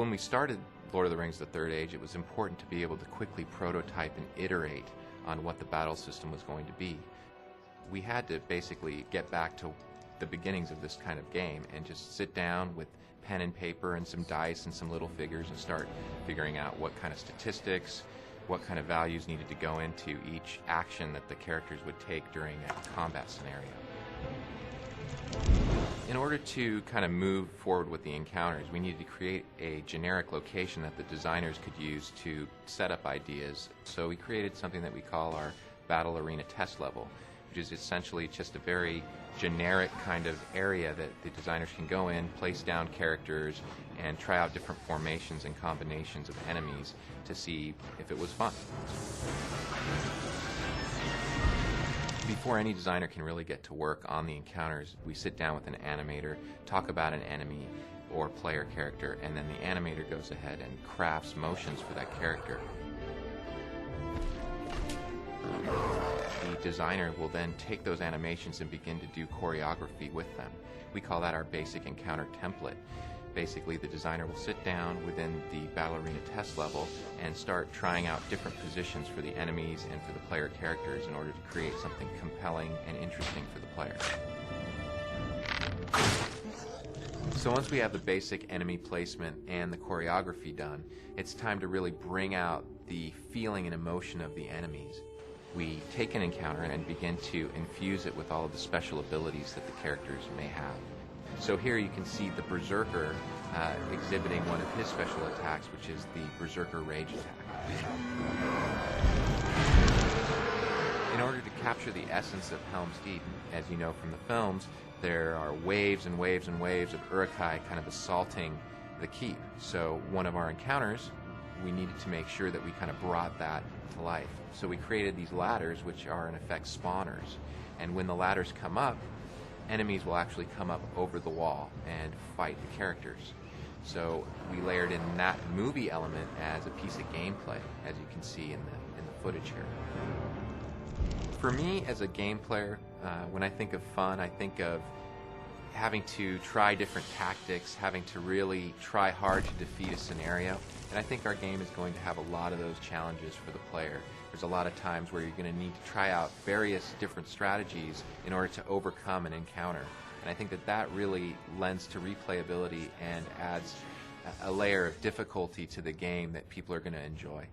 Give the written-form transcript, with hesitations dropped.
When we started Lord of the Rings: The Third Age, it was important to be able to quickly prototype and iterate on what the battle system was going to be. We had to basically get back to the beginnings of this kind of game and just sit down with pen and paper and some dice and some little figures and start figuring out what kind of statistics, what kind of values needed to go into each action that the characters would take during a combat scenario. In order to kind of move forward with the encounters, we needed to create a generic location that the designers could use to set up ideas. So we created something that we call our Battle Arena Test Level, which is essentially just a very generic kind of area that the designers can go in, place down characters, and try out different formations and combinations of enemies to see if it was fun. Before any designer can really get to work on the encounters, we sit down with an animator, talk about an enemy or player character, and then the animator goes ahead and crafts motions for that character. The designer will then take those animations and begin to do choreography with them. We call that our basic encounter template. Basically, the designer will sit down within the Battle Arena Test Level and start trying out different positions for the enemies and for the player characters in order to create something compelling and interesting for the player. So once we have the basic enemy placement and the choreography done, it's time to really bring out the feeling and emotion of the enemies. We take an encounter and begin to infuse it with all of the special abilities that the characters may have. So here you can see the Berserker exhibiting one of his special attacks, which is the Berserker Rage attack. In order to capture the essence of Helm's Deep, as you know from the films, there are waves and waves and waves of Uruk-hai kind of assaulting the keep. So one of our encounters, we needed to make sure that we kind of brought that to life. So we created these ladders, which are in effect spawners. And when the ladders come up, enemies will actually come up over the wall and fight the characters. So we layered in that movie element as a piece of gameplay, as you can see in the footage here. For me, as a game player, when I think of fun, I think of having to try different tactics, having to really try hard to defeat a scenario. And I think our game is going to have a lot of those challenges for the player. There's a lot of times where you're going to need to try out various different strategies in order to overcome an encounter. And I think that that really lends to replayability and adds a layer of difficulty to the game that people are going to enjoy.